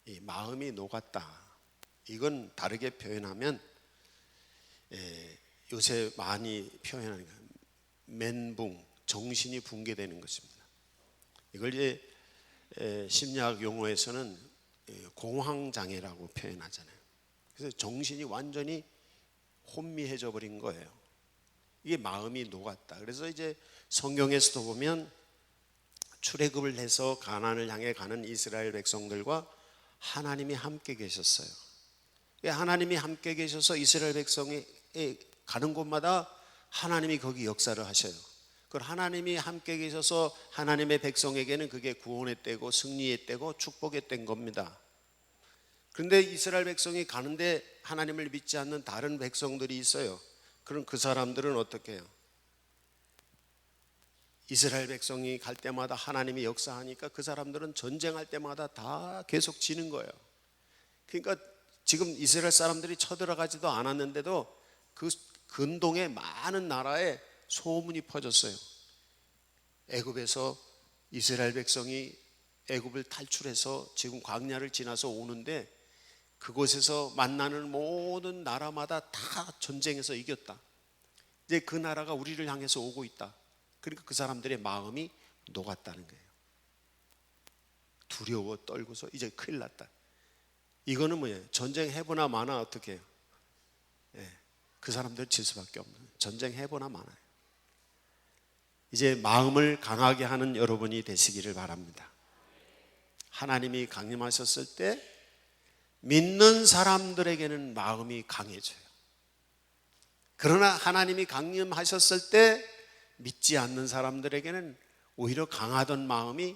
이 마음이 녹았다. 이건 다르게 표현하면 요새 많이 표현하는 거예요. 멘붕, 정신이 붕괴되는 것입니다. 이걸 이제 심리학 용어에서는 공황장애라고 표현하잖아요. 그래서 정신이 완전히 혼미해져 버린 거예요. 이게 마음이 녹았다. 그래서 이제 성경에서도 보면 출애굽을 해서 가나안을 향해 가는 이스라엘 백성들과 하나님이 함께 계셨어요. 하나님이 함께 계셔서 이스라엘 백성이 가는 곳마다 하나님이 거기 역사를 하셔요. 그걸 하나님이 함께 계셔서 하나님의 백성에게는 그게 구원의 때고 승리의 때고 축복의 때인 겁니다. 그런데 이스라엘 백성이 가는데 하나님을 믿지 않는 다른 백성들이 있어요. 그럼 그 사람들은 어떻게 해요? 이스라엘 백성이 갈 때마다 하나님이 역사하니까 그 사람들은 전쟁할 때마다 다 계속 지는 거예요. 그러니까 지금 이스라엘 사람들이 쳐들어가지도 않았는데도 그 근동의 많은 나라에 소문이 퍼졌어요. 애굽에서 이스라엘 백성이 애굽을 탈출해서 지금 광야를 지나서 오는데 그곳에서 만나는 모든 나라마다 다 전쟁에서 이겼다. 이제 그 나라가 우리를 향해서 오고 있다. 그러니까 그 사람들의 마음이 녹았다는 거예요. 두려워 떨고서 이제 큰일 났다. 이거는 뭐예요? 전쟁 해보나 마나 어떻게 해요? 그 사람들은 질 수밖에 없는 거예요. 전쟁 해보나 마나요. 이제 마음을 강하게 하는 여러분이 되시기를 바랍니다. 하나님이 강림하셨을 때 믿는 사람들에게는 마음이 강해져요. 그러나 하나님이 강림하셨을 때 믿지 않는 사람들에게는 오히려 강하던 마음이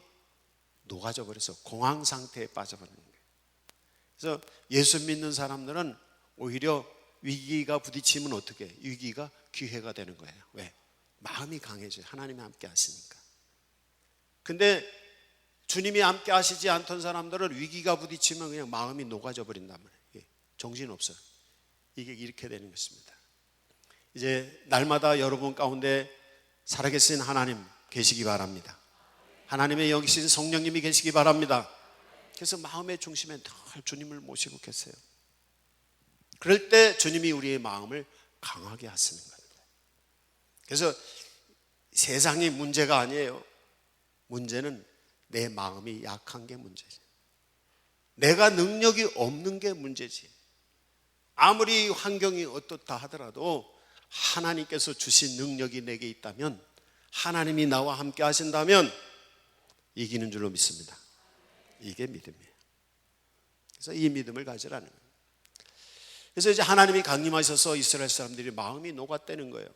녹아져 버려서 공황 상태에 빠져버리는 거예요. 그래서 예수 믿는 사람들은 오히려 위기가 부딪히면 어떻게 해요? 위기가 기회가 되는 거예요. 왜? 마음이 강해져요. 하나님이 함께 하시니까. 근데 주님이 함께 하시지 않던 사람들은 위기가 부딪히면 그냥 마음이 녹아져 버린단 말이에요. 정신없어요. 이게 이렇게 되는 것입니다. 이제 날마다 여러분 가운데 살아계신 하나님 계시기 바랍니다. 하나님의 영이신 성령님이 계시기 바랍니다. 그래서 마음의 중심에 늘 주님을 모시고 계세요. 그럴 때 주님이 우리의 마음을 강하게 하시는 겁니다. 그래서 세상이 문제가 아니에요. 문제는 내 마음이 약한 게 문제지. 내가 능력이 없는 게 문제지. 아무리 환경이 어떻다 하더라도 하나님께서 주신 능력이 내게 있다면, 하나님이 나와 함께 하신다면 이기는 줄로 믿습니다. 이게 믿음이에요. 그래서 이 믿음을 가지라는 거예요. 그래서 이제 하나님이 강림하셔서 이스라엘 사람들이 마음이 녹았다는 거예요.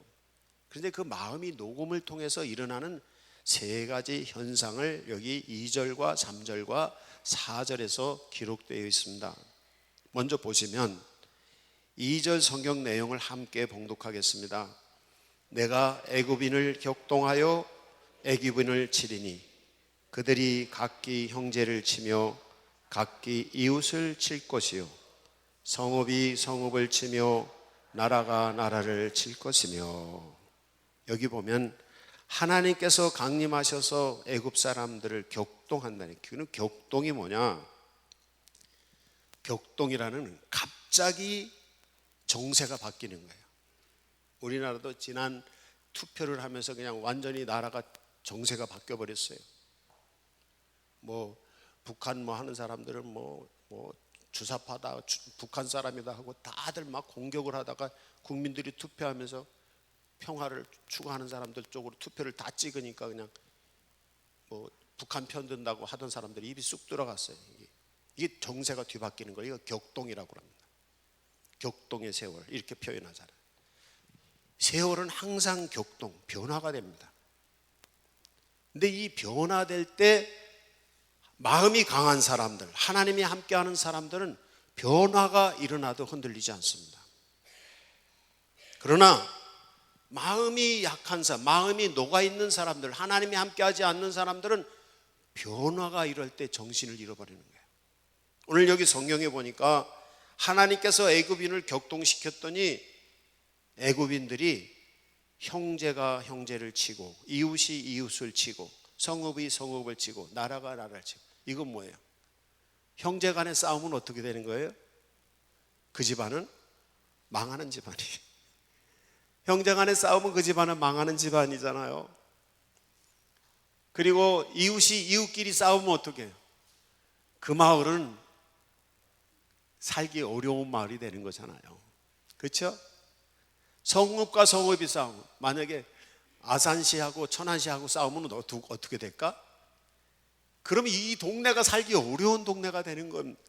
그런데 그 마음이 녹음을 통해서 일어나는 세 가지 현상을 여기 2절과 3절과 4절에서 기록되어 있습니다. 먼저 보시면 2절 성경 내용을 함께 봉독하겠습니다. 내가 애굽인을 격동하여 애굽인을 치리니 그들이 각기 형제를 치며 각기 이웃을 칠 것이요 성읍이 성읍을 치며 나라가 나라를 칠 것이며. 여기 보면 하나님께서 강림하셔서 애굽 사람들을 격동한다는, 그 격동이 뭐냐? 격동이라는 갑자기 정세가 바뀌는 거예요. 우리나라도 지난 투표를 하면서 그냥 완전히 나라가 정세가 바뀌어 버렸어요. 북한 하는 사람들은 주사파다, 북한 사람이다 하고 다들 막 공격을 하다가 국민들이 투표하면서 평화를 추구하는 사람들 쪽으로 투표를 다 찍으니까 그냥 북한 편 든다고 하던 사람들이 입이 쑥 들어갔어요. 이게 정세가 뒤바뀌는 거예요. 이거 격동이라고 합니다. 격동의 세월 이렇게 표현하잖아요. 세월은 항상 격동, 변화가 됩니다. 근데 이 변화될 때 마음이 강한 사람들, 하나님이 함께하는 사람들은 변화가 일어나도 흔들리지 않습니다. 그러나 마음이 약한 사람, 마음이 녹아있는 사람들, 하나님이 함께하지 않는 사람들은 변화가 이럴 때 정신을 잃어버리는 거예요. 오늘 여기 성경에 보니까 하나님께서 애굽인을 격동시켰더니 애굽인들이 형제가 형제를 치고 이웃이 이웃을 치고 성읍이 성읍을 치고 나라가 나라를 치고. 이건 뭐예요? 형제 간의 싸움은 어떻게 되는 거예요? 그 집안은 망하는 집안이에요. 형제 간의 싸움은 그 집안은 망하는 집안이잖아요. 그리고 이웃끼리 싸우면 어떻게 해요? 그 마을은 살기 어려운 마을이 되는 거잖아요. 그렇죠? 성읍과 성읍이 싸우면, 만약에 아산시하고 천안시하고 싸우면 어떻게 될까? 그럼 이 동네가 살기 어려운 동네가 되는 겁니다.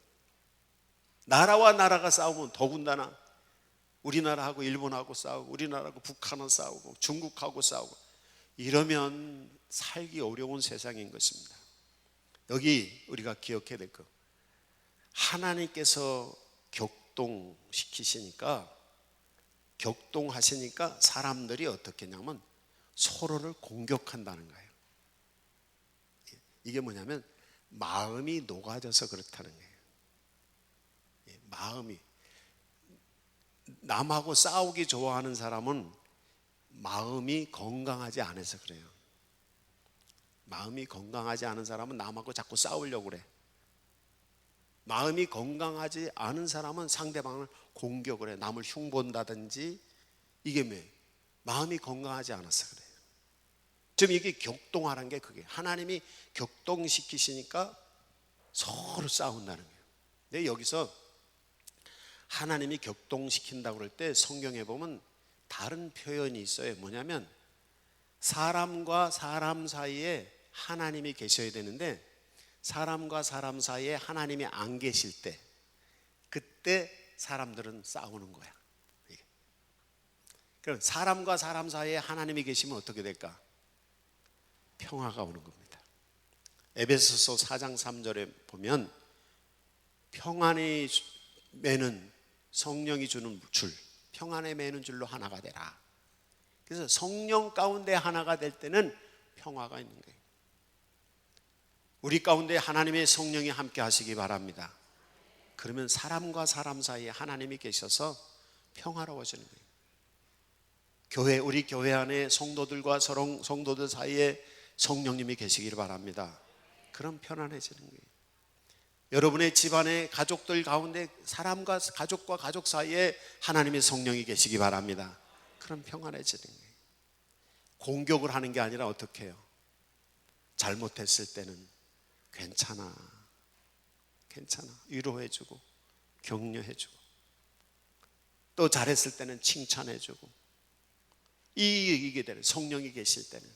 나라와 나라가 싸우면 더군다나 우리나라하고 일본하고 싸우고, 우리나라하고 북한하고 싸우고, 중국하고 싸우고, 이러면 살기 어려운 세상인 것입니다. 여기 우리가 기억해야 될 거, 하나님께서 격동하시니까 사람들이 어떻게 했냐면 서로를 공격한다는 거예요. 이게 뭐냐면 마음이 녹아져서 그렇다는 거예요. 마음이, 남하고 싸우기 좋아하는 사람은 마음이 건강하지 않아서 그래요. 마음이 건강하지 않은 사람은 남하고 자꾸 싸우려고 그래. 마음이 건강하지 않은 사람은 상대방을 공격을 해. 남을 흉본다든지. 이게 뭐예요? 마음이 건강하지 않아서 그래요. 지금 이게 격동하는 게 그게, 하나님이 격동시키시니까 서로 싸운다는 거예요. 근데 여기서 하나님이 격동시킨다고 그럴 때 성경에 보면 다른 표현이 있어요. 뭐냐면 사람과 사람 사이에 하나님이 계셔야 되는데, 사람과 사람 사이에 하나님이 안 계실 때, 그때 사람들은 싸우는 거야. 그럼 사람과 사람 사이에 하나님이 계시면 어떻게 될까? 평화가 오는 겁니다. 에베소서 4장 3절에 보면 평안이 매는, 성령이 주는 줄, 평안에 매는 줄로 하나가 되라. 그래서 성령 가운데 하나가 될 때는 평화가 있는 거예요. 우리 가운데 하나님의 성령이 함께 하시기 바랍니다. 그러면 사람과 사람 사이에 하나님이 계셔서 평화로워지는 거예요. 우리 교회 안에 성도들과 성도들 사이에 성령님이 계시기를 바랍니다. 그럼 편안해지는 거예요. 여러분의 집안의 가족들 가운데 가족과 가족 사이에 하나님의 성령이 계시기 바랍니다. 그럼 평안해지는 거예요. 공격을 하는 게 아니라 어떻게 해요? 잘못했을 때는 괜찮아, 위로해주고 격려해주고, 또 잘했을 때는 칭찬해주고, 이게 되는, 성령이 계실 때는.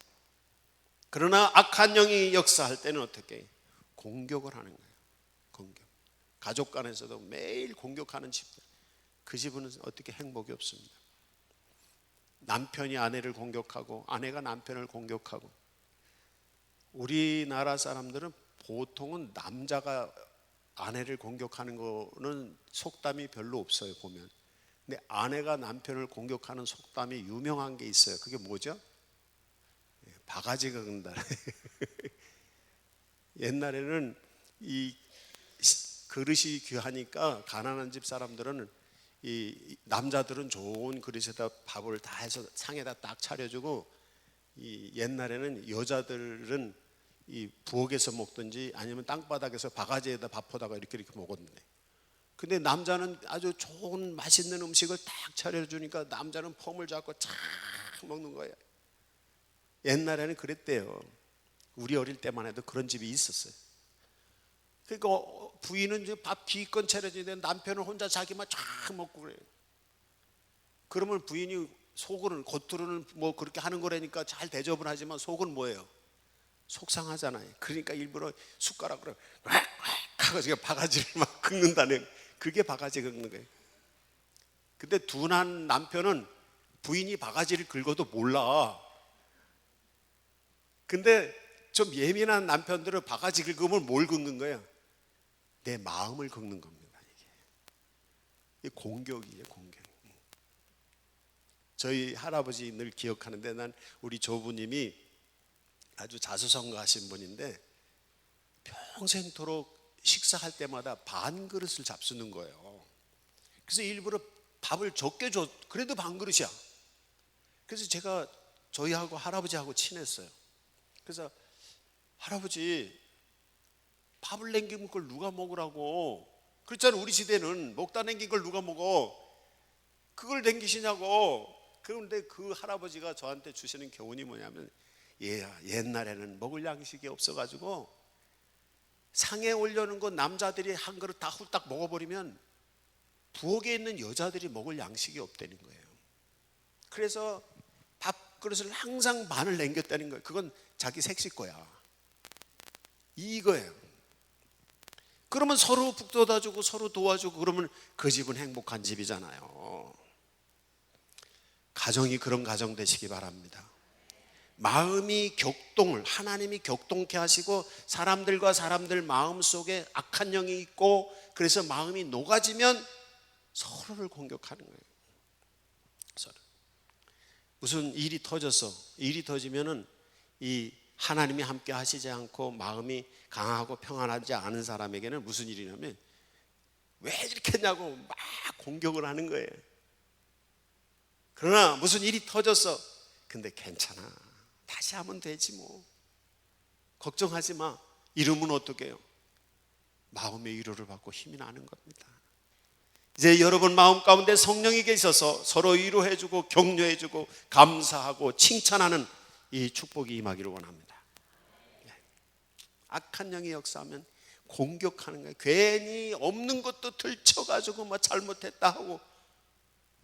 그러나 악한 영이 역사할 때는 어떻게 해요? 공격을 하는 거예요. 공격. 가족 간에서도 매일 공격하는 집들, 그 집은 어떻게 행복이 없습니다. 남편이 아내를 공격하고 아내가 남편을 공격하고. 우리나라 사람들은 보통은 남자가 아내를 공격하는 거는 속담이 별로 없어요, 보면. 근데 아내가 남편을 공격하는 속담이 유명한 게 있어요. 그게 뭐죠? 바가지가 긁는다. 옛날에는 이 그릇이 귀하니까 가난한 집 사람들은, 이 남자들은 좋은 그릇에다 밥을 다 해서 상에다 딱 차려주고, 이 옛날에는 여자들은 이 부엌에서 먹든지 아니면 땅바닥에서 바가지에다 밥포다가 이렇게 먹었는데, 근데 남자는 아주 좋은 맛있는 음식을 딱 차려주니까 남자는 폼을 잡고 착 먹는 거예요. 옛날에는 그랬대요. 우리 어릴 때만 해도 그런 집이 있었어요. 그러니까 부인은 이제 밥 기껏 차려주는데 남편은 혼자 자기만 쫙 먹고 그래요. 그러면 부인이 속으로는, 겉으로는 뭐 그렇게 하는 거라니까 잘 대접을 하지만 속은 뭐예요? 속상하잖아요. 그러니까 일부러 숟가락으로 왁왁 하고 바가지를 막 긁는다는, 그게 바가지 긁는 거예요. 근데 둔한 남편은 부인이 바가지를 긁어도 몰라. 근데 좀 예민한 남편들은 바가지 긁으면 뭘 긁는 거예요? 내 마음을 긁는 겁니다. 이게 공격이에요, 공격. 저희 할아버지 늘 기억하는데, 난 우리 조부님이 아주 자수성가하신 분인데 평생토록 식사할 때마다 반 그릇을 잡수는 거예요. 그래서 일부러 밥을 적게 줘. 그래도 반 그릇이야. 그래서 제가 저희하고 할아버지하고 친했어요. 그래서 할아버지, 밥을 남긴 걸 누가 먹으라고? 그렇잖아요. 우리 시대는 먹다 남긴 걸 누가 먹어? 그걸 남기시냐고. 그런데 그 할아버지가 저한테 주시는 교훈이 뭐냐면, 얘야, 옛날에는 먹을 양식이 없어가지고 상에 올려놓은 거 남자들이 한 그릇 다 후딱 먹어버리면 부엌에 있는 여자들이 먹을 양식이 없다는 거예요. 그래서 밥그릇을 항상 반을 남겼다는 거예요. 그건 자기 색식 거야. 이거예요. 그러면 서로 북돋아주고 서로 도와주고 그러면 그 집은 행복한 집이잖아요. 가정이 그런 가정 되시기 바랍니다. 마음이 격동을, 하나님이 격동케 하시고 사람들과 사람들 마음 속에 악한 영이 있고 그래서 마음이 녹아지면 서로를 공격하는 거예요. 서로. 무슨 일이 터지면은 이 하나님이 함께 하시지 않고 마음이 강하고 평안하지 않은 사람에게는 무슨 일이냐면 왜 이렇게 했냐고 막 공격을 하는 거예요. 그러나 무슨 일이 터졌어. 근데 괜찮아. 다시 하면 되지 뭐. 걱정하지 마. 이러면 어떻게 해요? 마음의 위로를 받고 힘이 나는 겁니다. 이제 여러분 마음 가운데 성령이 계셔서 서로 위로해주고 격려해주고 감사하고 칭찬하는 이 축복이 임하기를 원합니다. 악한 영이 역사하면 공격하는 거예요. 괜히 없는 것도 들춰가지고 뭐 잘못했다 하고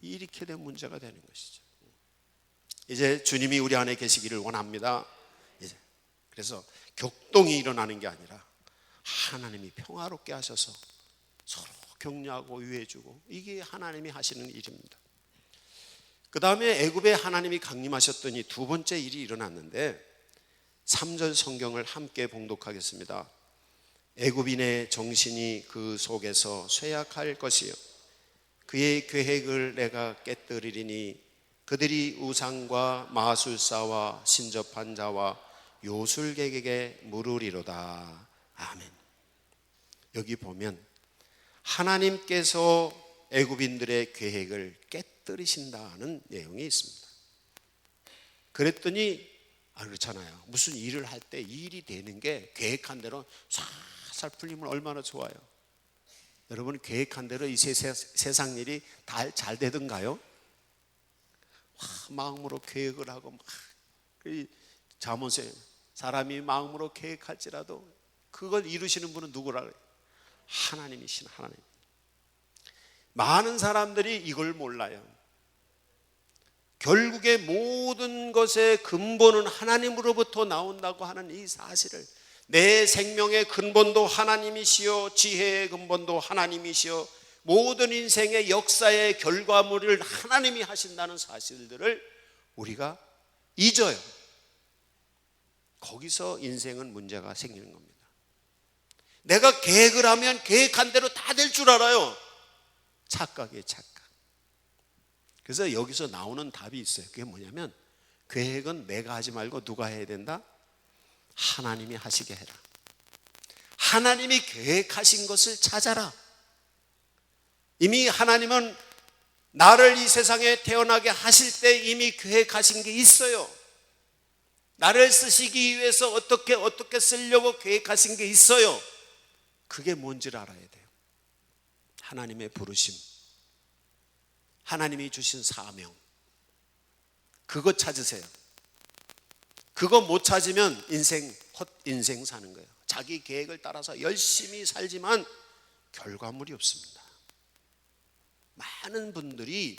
이렇게 된 문제가 되는 것이죠. 이제 주님이 우리 안에 계시기를 원합니다. 이제 그래서 격동이 일어나는 게 아니라 하나님이 평화롭게 하셔서 서로 격려하고 위해주고 이게 하나님이 하시는 일입니다. 그 다음에 애굽에 하나님이 강림하셨더니 두 번째 일이 일어났는데 3절 성경을 함께 봉독하겠습니다. 애굽인의 정신이 그 속에서 쇠약할 것이요 그의 계획을 내가 깨뜨리리니 그들이 우상과 마술사와 신접한 자와 요술객에게 물으리로다. 아멘. 여기 보면 하나님께서 애굽인들의 계획을 깨뜨리신다는 내용이 있습니다. 그랬더니 그렇잖아요. 무슨 일을 할 때 일이 되는 게 계획한 대로 살살 풀리면 얼마나 좋아요. 여러분 계획한 대로 이 세상 일이 다 잘 되던가요? 마음으로 계획을 하고 막 잠언에 사람이 마음으로 계획할지라도 그걸 이루시는 분은 누구라 그래요? 하나님이신 하나님. 많은 사람들이 이걸 몰라요. 결국에 모든 것의 근본은 하나님으로부터 나온다고 하는 이 사실을, 내 생명의 근본도 하나님이시요 지혜의 근본도 하나님이시요 모든 인생의 역사의 결과물을 하나님이 하신다는 사실들을 우리가 잊어요. 거기서 인생은 문제가 생기는 겁니다. 내가 계획을 하면 계획한 대로 다 될 줄 알아요. 착각이에요, 착각. 그래서 여기서 나오는 답이 있어요. 그게 뭐냐면 계획은 내가 하지 말고 누가 해야 된다? 하나님이 하시게 해라. 하나님이 계획하신 것을 찾아라. 이미 하나님은 나를 이 세상에 태어나게 하실 때 이미 계획하신 게 있어요. 나를 쓰시기 위해서 어떻게 쓰려고 계획하신 게 있어요. 그게 뭔지를 알아야 돼요. 하나님의 부르심, 하나님이 주신 사명, 그거 찾으세요. 그거 못 찾으면 헛인생 사는 거예요. 자기 계획을 따라서 열심히 살지만 결과물이 없습니다. 많은 분들이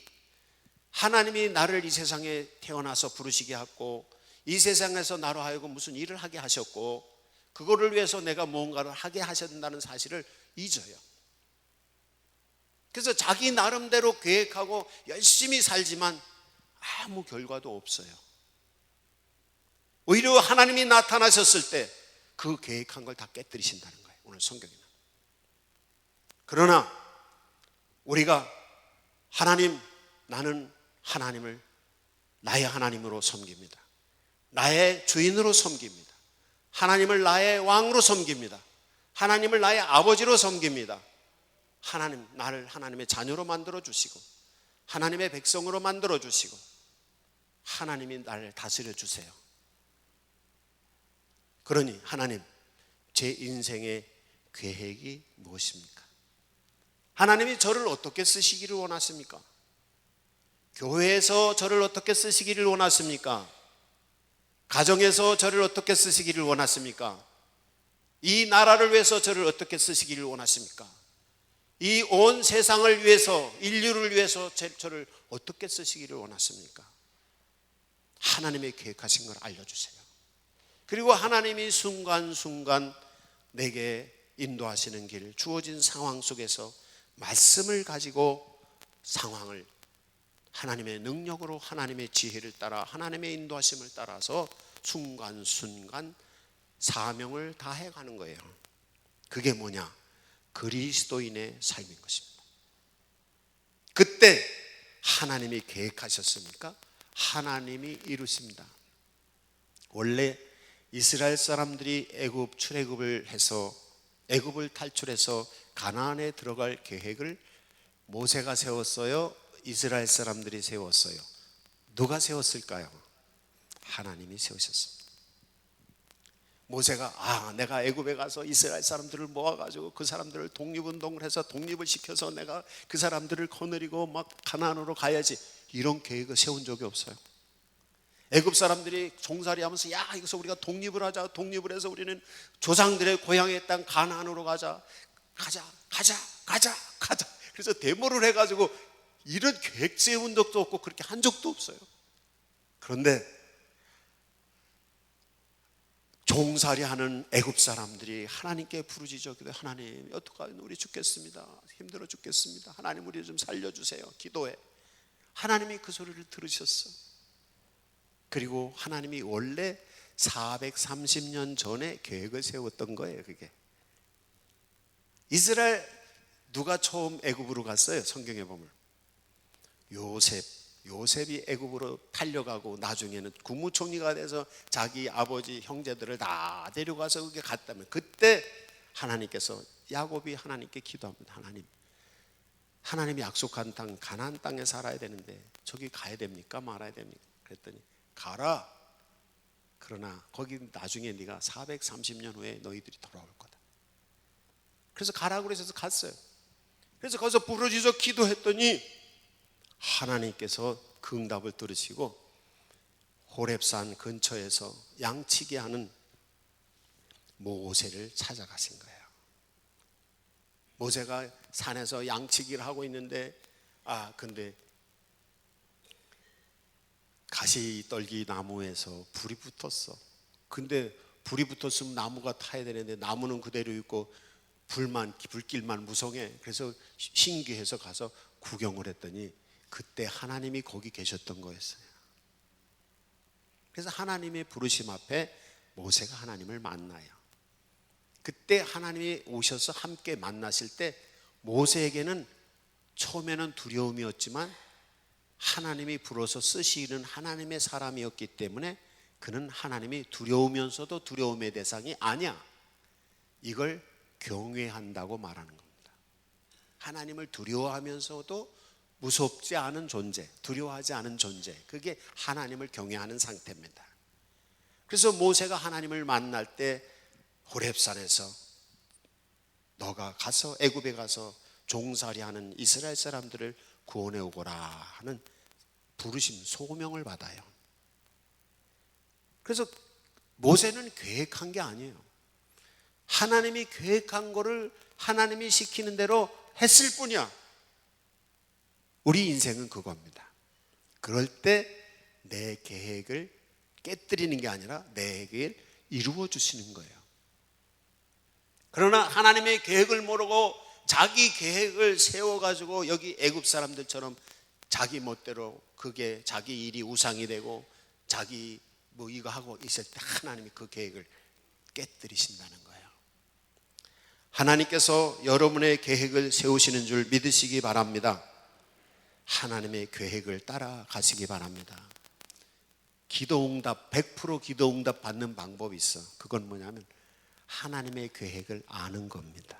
하나님이 나를 이 세상에 태어나서 부르시게 했고 이 세상에서 나로 하여금 무슨 일을 하게 하셨고 그거를 위해서 내가 무언가를 하게 하신다는 사실을 잊어요. 그래서 자기 나름대로 계획하고 열심히 살지만 아무 결과도 없어요. 오히려 하나님이 나타나셨을 때 그 계획한 걸 다 깨뜨리신다는 거예요. 오늘 성경에는. 그러나 우리가 하나님, 나는 하나님을 나의 하나님으로 섬깁니다. 나의 주인으로 섬깁니다. 하나님을 나의 왕으로 섬깁니다. 하나님을 나의 아버지로 섬깁니다. 하나님, 나를 하나님의 자녀로 만들어 주시고 하나님의 백성으로 만들어 주시고 하나님이 나를 다스려 주세요. 그러니 하나님, 제 인생의 계획이 무엇입니까? 하나님이 저를 어떻게 쓰시기를 원하십니까? 교회에서 저를 어떻게 쓰시기를 원하십니까? 가정에서 저를 어떻게 쓰시기를 원하십니까? 이 나라를 위해서 저를 어떻게 쓰시기를 원하십니까? 이 온 세상을 위해서, 인류를 위해서 저를 어떻게 쓰시기를 원하십니까? 하나님의 계획하신 걸 알려주세요. 그리고 하나님이 순간순간 내게 인도하시는 길, 주어진 상황 속에서 말씀을 가지고 상황을 하나님의 능력으로, 하나님의 지혜를 따라, 하나님의 인도하심을 따라서 순간순간 사명을 다해가는 거예요. 그게 뭐냐? 그리스도인의 삶인 것입니다. 그때 하나님이 계획하셨습니까? 하나님이 이루십니다. 원래 이스라엘 사람들이 애굽 출애굽을 해서 애굽을 탈출해서 가나안에 들어갈 계획을 모세가 세웠어요? 이스라엘 사람들이 세웠어요? 누가 세웠을까요? 하나님이 세우셨습니다. 모세가 내가 애굽에 가서 이스라엘 사람들을 모아가지고 그 사람들을 독립운동을 해서 독립을 시켜서 내가 그 사람들을 거느리고 막 가나안으로 가야지, 이런 계획을 세운 적이 없어요. 애굽 사람들이 종살이하면서 여기서 우리가 독립을 하자, 독립을 해서 우리는 조상들의 고향의 땅 가나안으로 가자. 그래서 데모를 해가지고 이런 계획 세운 적도 없고 그렇게 한 적도 없어요. 그런데 종살이하는 애굽 사람들이 하나님께 부르짖어 기도해. 하나님, 어떡하면 우리 죽겠습니다. 힘들어 죽겠습니다. 하나님, 우리 좀 살려주세요. 기도해. 하나님이 그 소리를 들으셨어. 그리고 하나님이 원래 430년 전에 계획을 세웠던 거예요. 그게 이스라엘, 누가 처음 애굽으로 갔어요? 성경에 보면 요셉이 애굽으로 달려가고 나중에는 국무총리가 돼서 자기 아버지 형제들을 다 데려가서 그게 갔다면, 그때 하나님께서, 야곱이 하나님께 기도합니다. 하나님이 약속한 땅 가나안 땅에 살아야 되는데 저기 가야 됩니까? 말아야 됩니까? 그랬더니 가라. 그러나 거기 나중에 네가 430년 후에 너희들이 돌아올 거다. 그래서 가라고 그래서 갔어요. 그래서 거기서 부르짖어 기도했더니 하나님께서 그 응답을 들으시고 호렙산 근처에서 양치기 하는 모세를 찾아가신 거예요. 모세가 산에서 양치기를 하고 있는데 근데 가시떨기 나무에서 불이 붙었어. 근데 불이 붙었으면 나무가 타야 되는데 나무는 그대로 있고 불길만 무성해. 그래서 신기해서 가서 구경을 했더니 그때 하나님이 거기 계셨던 거였어요. 그래서 하나님의 부르심 앞에 모세가 하나님을 만나요. 그때 하나님이 오셔서 함께 만나실 때 모세에게는 처음에는 두려움이었지만 하나님이 불어서 쓰시는 하나님의 사람이었기 때문에 그는 하나님이 두려우면서도 두려움의 대상이 아니야, 이걸 경외한다고 말하는 겁니다. 하나님을 두려워하면서도 무섭지 않은 존재, 두려워하지 않은 존재, 그게 하나님을 경외하는 상태입니다. 그래서 모세가 하나님을 만날 때 호렙산에서 너가 가서 애굽에 가서 종살이하는 이스라엘 사람들을 구원해 오거라 하는 부르심, 소명을 받아요. 그래서 모세는 계획한 게 아니에요. 하나님이 계획한 거를 하나님이 시키는 대로 했을 뿐이야. 우리 인생은 그겁니다. 그럴 때 내 계획을 깨뜨리는 게 아니라 내 계획을 이루어 주시는 거예요. 그러나 하나님의 계획을 모르고 자기 계획을 세워가지고 여기 애굽 사람들처럼 자기 멋대로 그게 자기 일이 우상이 되고 자기 뭐 이거 하고 있을 때 하나님이 그 계획을 깨뜨리신다는 거예요. 하나님께서 여러분의 계획을 세우시는 줄 믿으시기 바랍니다. 하나님의 계획을 따라가시기 바랍니다. 기도응답, 100% 기도응답 받는 방법이 있어. 그건 뭐냐면 하나님의 계획을 아는 겁니다.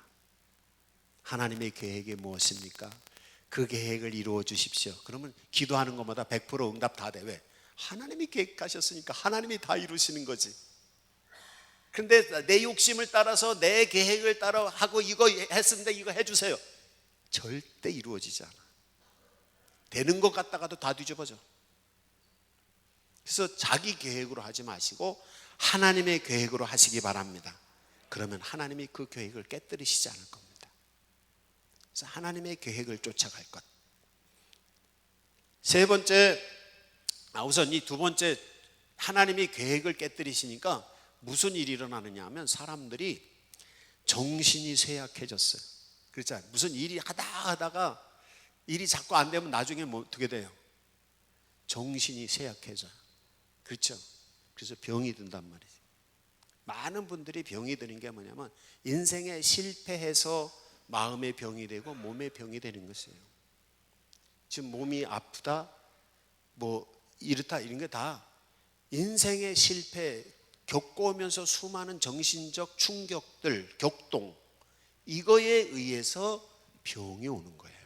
하나님의 계획이 무엇입니까? 그 계획을 이루어 주십시오. 그러면 기도하는 것마다 100% 응답 다 돼. 왜? 하나님이 계획하셨으니까 하나님이 다 이루시는 거지. 그런데 내 욕심을 따라서 내 계획을 따라 하고 이거 했는데 이거 해주세요. 절대 이루어지지 않아. 되는 것 같다가도 다 뒤집어져. 그래서 자기 계획으로 하지 마시고 하나님의 계획으로 하시기 바랍니다. 그러면 하나님이 그 계획을 깨뜨리시지 않을 겁니다. 그래서 하나님의 계획을 쫓아갈 것. 세 번째, 우선 이 두 번째, 하나님이 계획을 깨뜨리시니까 무슨 일이 일어나느냐 하면 사람들이 정신이 쇠약해졌어요. 그렇잖아요. 무슨 일이 하다가 일이 자꾸 안 되면 나중에 뭐 어떻게 돼요? 정신이 쇠약해져요. 그렇죠? 그래서 병이 든단 말이죠. 많은 분들이 병이 드는 게 뭐냐면 인생에 실패해서 마음의 병이 되고 몸의 병이 되는 것이에요. 지금 몸이 아프다, 뭐 이렇다 이런 게 다 인생의 실패 겪어오면서 수많은 정신적 충격들, 격동, 이거에 의해서 병이 오는 거예요.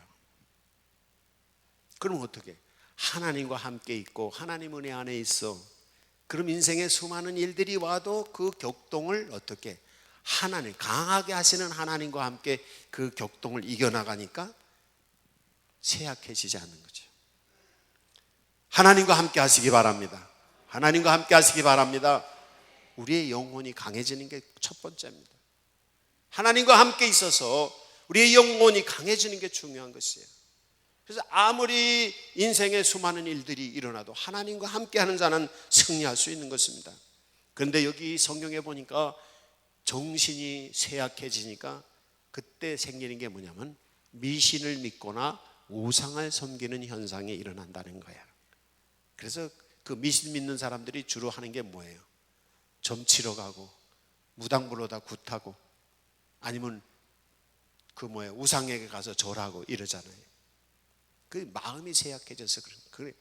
그럼 어떻게? 하나님과 함께 있고 하나님 은혜 안에 있어. 그럼 인생에 수많은 일들이 와도 그 격동을 어떻게? 하나님, 강하게 하시는 하나님과 함께 그 격동을 이겨나가니까 쇠약해지지 않는 거죠. 하나님과 함께 하시기 바랍니다. 하나님과 함께 하시기 바랍니다. 우리의 영혼이 강해지는 게 첫 번째입니다. 하나님과 함께 있어서 우리의 영혼이 강해지는 게 중요한 것이에요. 그래서 아무리 인생에 수많은 일들이 일어나도 하나님과 함께하는 자는 승리할 수 있는 것입니다. 그런데 여기 성경에 보니까 정신이 쇠약해지니까 그때 생기는 게 뭐냐면 미신을 믿거나 우상을 섬기는 현상이 일어난다는 거야. 그래서 그 미신 믿는 사람들이 주로 하는 게 뭐예요? 점치러 가고 무당불로다 굿하고 아니면 우상에게 가서 절하고 이러잖아요. 그 마음이 쇠약해져서 그래.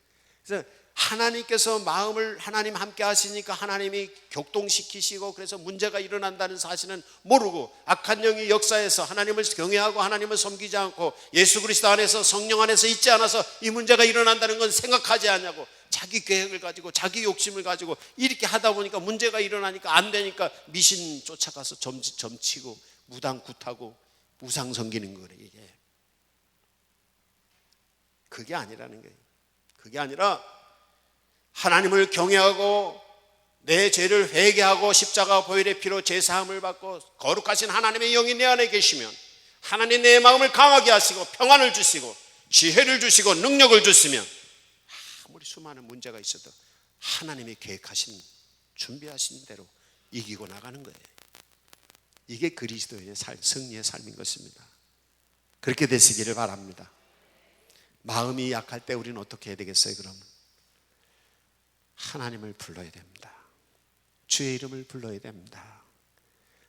그래서 하나님께서 마음을 하나님 함께 하시니까 하나님이 격동시키시고 그래서 문제가 일어난다는 사실은 모르고 악한 영이 역사해서 하나님을 경외하고 하나님을 섬기지 않고 예수 그리스도 안에서 성령 안에서 있지 않아서 이 문제가 일어난다는 건 생각하지 않냐고 자기 계획을 가지고 자기 욕심을 가지고 이렇게 하다 보니까 문제가 일어나니까 안 되니까 미신 쫓아가서 점치고 무당 굿하고 우상 섬기는 거래. 이게 그게 아니라는 거예요. 그게 아니라 하나님을 경외하고 내 죄를 회개하고 십자가 보혈의 피로 제사함을 받고 거룩하신 하나님의 영이 내 안에 계시면 하나님 내 마음을 강하게 하시고 평안을 주시고 지혜를 주시고 능력을 주시면 아무리 수많은 문제가 있어도 하나님이 계획하신 준비하신 대로 이기고 나가는 거예요. 이게 그리스도의 승리의 삶인 것입니다. 그렇게 되시기를 바랍니다. 마음이 약할 때 우리는 어떻게 해야 되겠어요? 그러면 하나님을 불러야 됩니다. 주의 이름을 불러야 됩니다.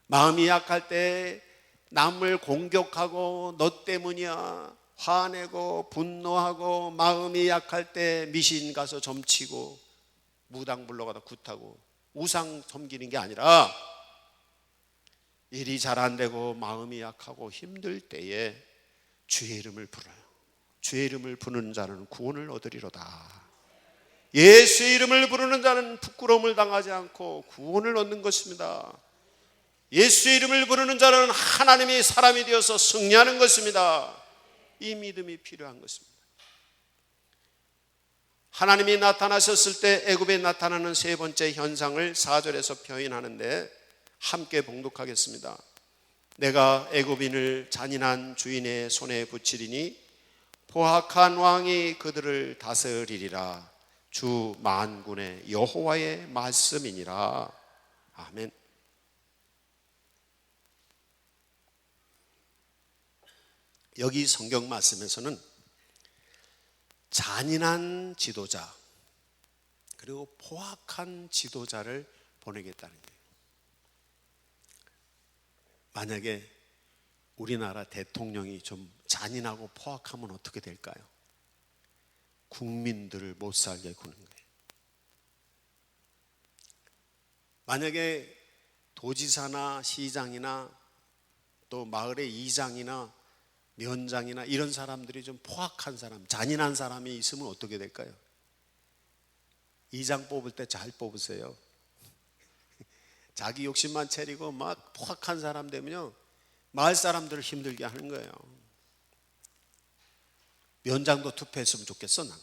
마음이 약할 때 남을 공격하고 너 때문이야 화내고 분노하고 마음이 약할 때 미신 가서 점치고 무당 불러가다 굿하고 우상 섬기는 게 아니라 일이 잘 안 되고 마음이 약하고 힘들 때에 주의 이름을 불러요. 주의 이름을 부르는 자는 구원을 얻으리로다. 예수의 이름을 부르는 자는 부끄러움을 당하지 않고 구원을 얻는 것입니다. 예수의 이름을 부르는 자는 하나님의 사람이 되어서 승리하는 것입니다. 이 믿음이 필요한 것입니다. 하나님이 나타나셨을 때 애굽에 나타나는 세 번째 현상을 4절에서 표현하는데 함께 봉독하겠습니다. 내가 애굽인을 잔인한 주인의 손에 붙이리니 포악한 왕이 그들을 다스리리라. 주 만군의 여호와의 말씀이니라. 아멘. 여기 성경 말씀에서는 잔인한 지도자 그리고 포악한 지도자를 보내겠다는 거예요. 만약에 우리나라 대통령이 좀 잔인하고 포악하면 어떻게 될까요? 국민들을 못 살게 구는 거예요. 만약에 도지사나 시장이나 또 마을의 이장이나 면장이나 이런 사람들이 좀 포악한 사람, 잔인한 사람이 있으면 어떻게 될까요? 이장 뽑을 때 잘 뽑으세요. 자기 욕심만 차리고 막 포악한 사람 되면요, 마을 사람들을 힘들게 하는 거예요. 면장도 투표했으면 좋겠어, 난.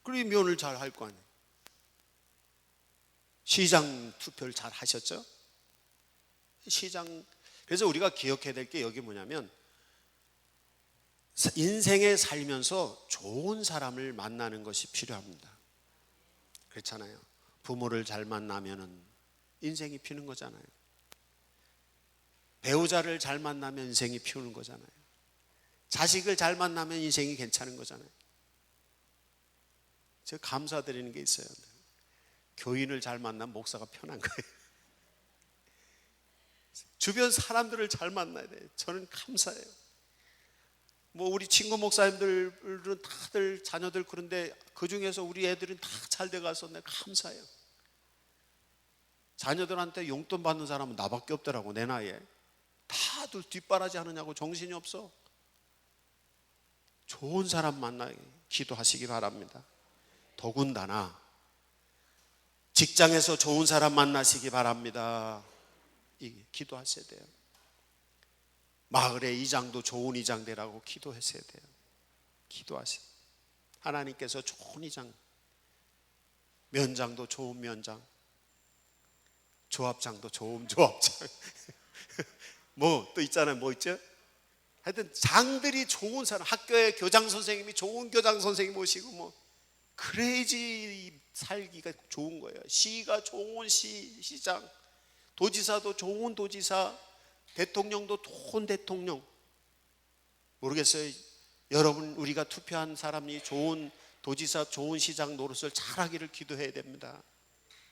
그리고 면을 잘 할 거 아니에요. 시장 투표를 잘 하셨죠? 시장. 그래서 우리가 기억해야 될 게 여기 뭐냐면, 인생에 살면서 좋은 사람을 만나는 것이 필요합니다. 그렇잖아요. 부모를 잘 만나면은 인생이 피는 거잖아요. 배우자를 잘 만나면 인생이 피우는 거잖아요. 자식을 잘 만나면 인생이 괜찮은 거잖아요. 제가 감사드리는 게 있어요. 교인을 잘 만나면 목사가 편한 거예요. 주변 사람들을 잘 만나야 돼요. 저는 감사해요. 뭐 우리 친구 목사님들은 다들 자녀들 그런데 그 중에서 우리 애들은 다 잘 돼가서 내가 감사해요. 자녀들한테 용돈 받는 사람은 나밖에 없더라고, 내 나이에. 다들 뒷바라지 하느냐고 정신이 없어. 좋은 사람 만나게 기도하시기 바랍니다. 더군다나 직장에서 좋은 사람 만나시기 바랍니다. 기도하셔야 돼요. 마을의 이장도 좋은 이장 되라고 기도하셔야 돼요. 기도하세요. 하나님께서 좋은 이장, 면장도 좋은 면장, 조합장도 좋은 조합장. 뭐 또 있잖아요. 뭐 있죠? 하여튼 장들이 좋은 사람, 학교에 교장 선생님이 좋은 교장 선생님 모시고 뭐 그래야지 살기가 좋은 거예요. 시가 좋은 시장, 도지사도 좋은 도지사, 대통령도 좋은 대통령. 모르겠어요. 여러분, 우리가 투표한 사람이 좋은 도지사, 좋은 시장 노릇을 잘하기를 기도해야 됩니다.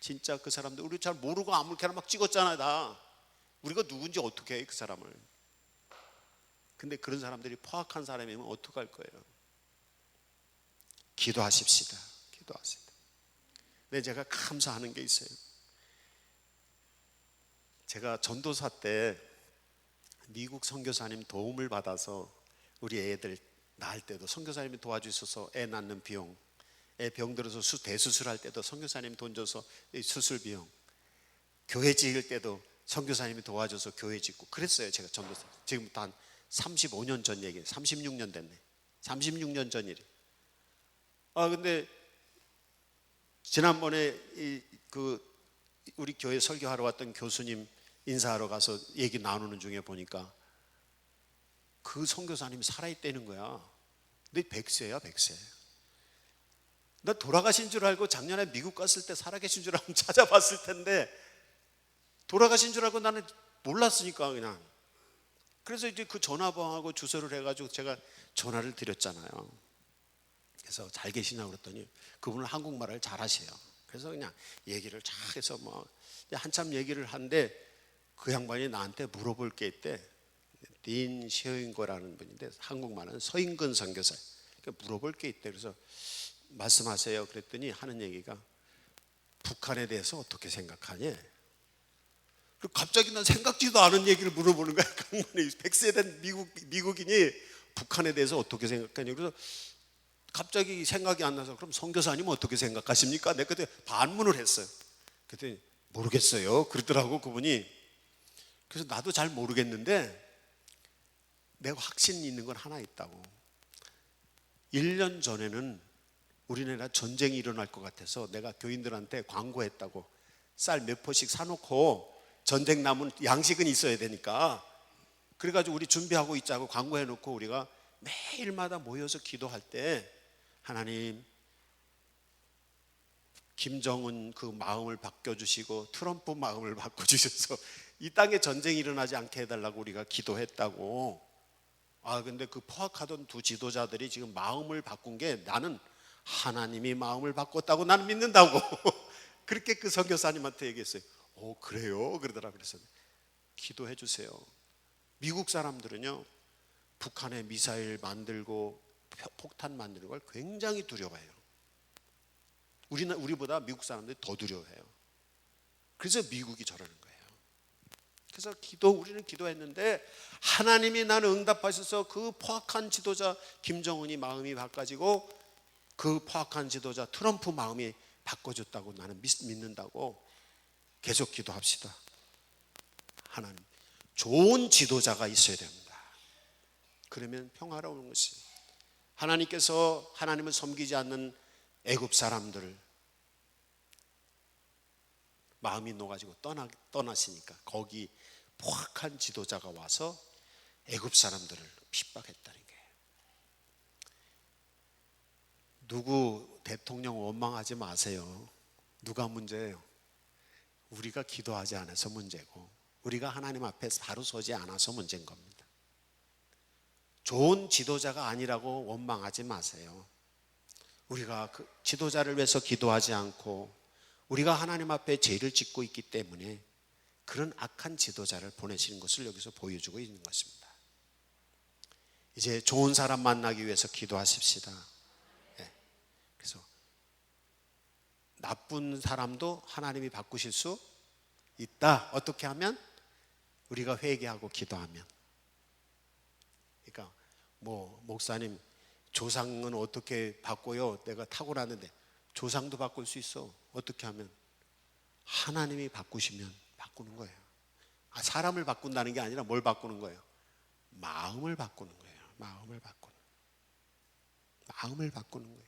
진짜 그 사람들 우리 잘 모르고 아무렇게나 막 찍었잖아요. 다 우리가 누군지 어떻게 해, 그 사람을. 근데 그런 사람들이 포악한 사람이면 어떡할 거예요? 기도하십시다. 기도하십시다. 근데 제가 감사하는 게 있어요. 제가 전도사 때 미국 선교사님 도움을 받아서 우리 애들 낳을 때도 선교사님이 도와주셔서 애 낳는 비용, 애 병들어서 대수술할 때도 선교사님이 돈 줘서 수술 비용, 교회 지을 때도 선교사님이 도와줘서 교회 짓고 그랬어요. 제가 전도사. 지금부터 한 35년 전 얘기예요. 36년 됐네. 36년 전 일이. 근데 지난번에 우리 교회 설교하러 왔던 교수님 인사하러 가서 얘기 나누는 중에 보니까 그 선교사님이 살아있다는 거야. 근데 100세야 100세. 나 돌아가신 줄 알고 작년에 미국 갔을 때 살아계신 줄 알고 찾아봤을 텐데 돌아가신 줄 알고 나는 몰랐으니까 그냥. 그래서 이제 그 전화번호하고 주소를 해가지고 제가 전화를 드렸잖아요. 그래서 잘 계시냐고 그랬더니 그분은 한국말을 잘 하세요. 그래서 그냥 얘기를 쫙 해서 뭐 한참 얘기를 하는데 그 양반이 나한테 물어볼 게 있대. 딘 시어인거라는 분인데 한국말은 서인근 선교사. 물어볼 게 있대. 그래서 말씀하세요. 그랬더니 하는 얘기가 북한에 대해서 어떻게 생각하니? 갑자기 난 생각지도 않은 얘기를 물어보는 거야. 강만이 100세 된 미국인이 북한에 대해서 어떻게 생각하니? 그래서 갑자기 생각이 안 나서 그럼 선교사님은 어떻게 생각하십니까? 내가 그때 반문을 했어요. 그랬더니 모르겠어요. 그러더라고 그분이. 그래서 나도 잘 모르겠는데 내가 확신이 있는 건 하나 있다고. 1년 전에는 우리나라 전쟁이 일어날 것 같아서 내가 교인들한테 광고했다고. 쌀 몇 포씩 사놓고 전쟁 남은 양식은 있어야 되니까 그래가지고 우리 준비하고 있자고 광고해놓고 우리가 매일마다 모여서 기도할 때 하나님 김정은 그 마음을 바꿔주시고 트럼프 마음을 바꿔주셔서 이 땅에 전쟁이 일어나지 않게 해달라고 우리가 기도했다고. 근데 그 포악하던 두 지도자들이 지금 마음을 바꾼 게 나는 하나님이 마음을 바꿨다고 나는 믿는다고. 그렇게 그 선교사님한테 얘기했어요. 그래요? 그러더라. 그래서 기도해 주세요. 미국 사람들은요 북한에 미사일 만들고 폭탄 만드는 걸 굉장히 두려워해요. 우리보다 미국 사람들이 더 두려워해요. 그래서 미국이 저러는 거예요. 그래서 우리는 기도했는데 하나님이 나는 응답하셔서 그 포악한 지도자 김정은이 마음이 바꿔지고 그 포악한 지도자 트럼프 마음이 바꿔줬다고 나는 믿는다고 계속 기도합시다. 하나님, 좋은 지도자가 있어야 됩니다. 그러면 평화로운 것이, 하나님께서 하나님을 섬기지 않는 애굽 사람들을 마음이 녹아지고 떠나시니까 거기 포악한 지도자가 와서 애굽 사람들을 핍박했다는 거예요. 누구 대통령 원망하지 마세요. 누가 문제예요? 우리가 기도하지 않아서 문제고, 우리가 하나님 앞에 바로 서지 않아서 문제인 겁니다. 좋은 지도자가 아니라고 원망하지 마세요. 우리가 그 지도자를 위해서 기도하지 않고 우리가 하나님 앞에 죄를 짓고 있기 때문에 그런 악한 지도자를 보내시는 것을 여기서 보여주고 있는 것입니다. 이제 좋은 사람 만나기 위해서 기도하십시다. 그래서 나쁜 사람도 하나님이 바꾸실 수 있다. 어떻게 하면? 우리가 회개하고 기도하면. 그러니까 목사님, 조상은 어떻게 바꿔요? 내가 타고났는데. 조상도 바꿀 수 있어. 어떻게 하면? 하나님이 바꾸시면 바꾸는 거예요. 사람을 바꾼다는 게 아니라 뭘 바꾸는 거예요? 마음을 바꾸는 거예요. 마음을 바꾸는 거예요.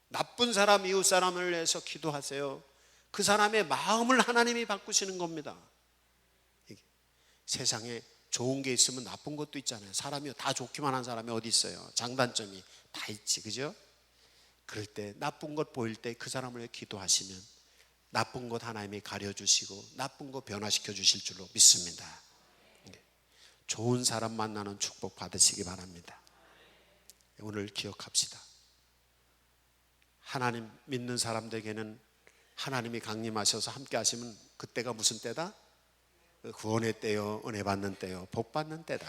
나쁜 사람, 이웃 사람을 위해서 기도하세요. 그 사람의 마음을 하나님이 바꾸시는 겁니다. 세상에 좋은 게 있으면 나쁜 것도 있잖아요. 사람이 다 좋기만 한 사람이 어디 있어요? 장단점이 다 있지, 그죠? 그럴 때 나쁜 것 보일 때 그 사람을 위해 기도하시면 나쁜 것 하나님이 가려주시고 나쁜 것 변화시켜 주실 줄로 믿습니다. 좋은 사람 만나는 축복 받으시기 바랍니다. 오늘 기억합시다. 하나님 믿는 사람들에게는 하나님이 강림하셔서 함께 하시면 그때가 무슨 때다? 구원의 때요, 은혜 받는 때요, 복 받는 때다.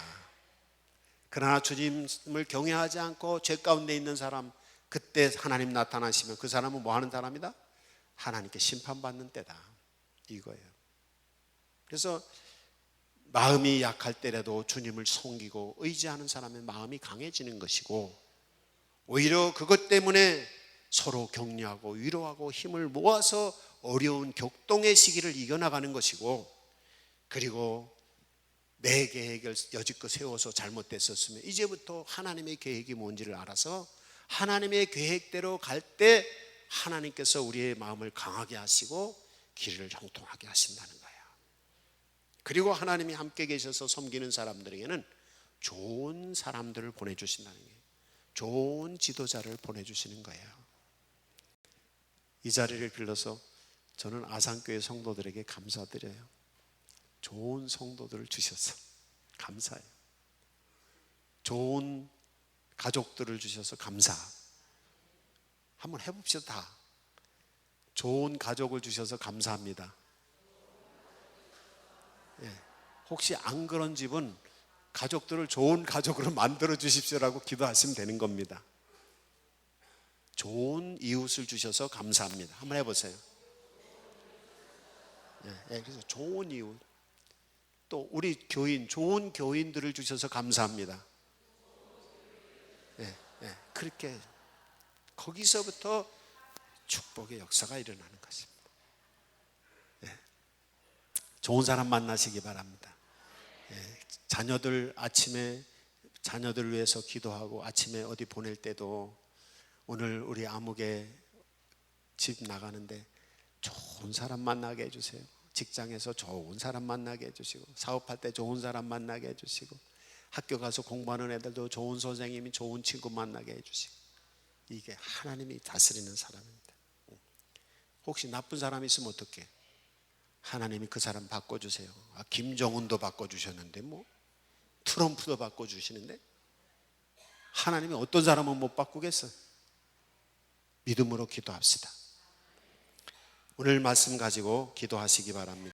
그러나 주님을 경외하지 않고 죄 가운데 있는 사람, 그때 하나님 나타나시면 그 사람은 뭐 하는 사람이다? 하나님께 심판받는 때다, 이거예요. 그래서 마음이 약할 때라도 주님을 섬기고 의지하는 사람의 마음이 강해지는 것이고, 오히려 그것 때문에 서로 격려하고 위로하고 힘을 모아서 어려운 격동의 시기를 이겨나가는 것이고, 그리고 내 계획을 여지껏 세워서 잘못됐었으면 이제부터 하나님의 계획이 뭔지를 알아서 하나님의 계획대로 갈 때 하나님께서 우리의 마음을 강하게 하시고 길을 형통하게 하신다는 거예요. 그리고 하나님이 함께 계셔서 섬기는 사람들에게는 좋은 사람들을 보내주신다는 거예요. 좋은 지도자를 보내주시는 거예요. 이 자리를 빌려서 저는 아산교회 성도들에게 감사드려요. 좋은 성도들을 주셔서 감사해요. 좋은 가족들을 주셔서 감사. 한번 해봅시다. 다. 좋은 가족을 주셔서 감사합니다. 혹시 안 그런 집은 가족들을 좋은 가족으로 만들어 주십시오라고 기도하시면 되는 겁니다. 좋은 이웃을 주셔서 감사합니다. 한번 해보세요. 그래서 좋은 이웃, 또 우리 교인, 좋은 교인들을 주셔서 감사합니다. 그렇게 거기서부터 축복의 역사가 일어나는 것입니다. 좋은 사람 만나시기 바랍니다. 자녀들 아침에 자녀들 위해서 기도하고 아침에 어디 보낼 때도 오늘 우리 아무개 집 나가는데 좋은 사람 만나게 해주세요. 직장에서 좋은 사람 만나게 해주시고, 사업할 때 좋은 사람 만나게 해주시고, 학교 가서 공부하는 애들도 좋은 선생님이 좋은 친구 만나게 해주시고, 이게 하나님이 다스리는 사람입니다. 혹시 나쁜 사람이 있으면 어떡해? 하나님이 그 사람 바꿔주세요. 김정은도 바꿔주셨는데 트럼프도 바꿔주시는데 하나님이 어떤 사람은 못 바꾸겠어요? 믿음으로 기도합시다. 오늘 말씀 가지고 기도하시기 바랍니다.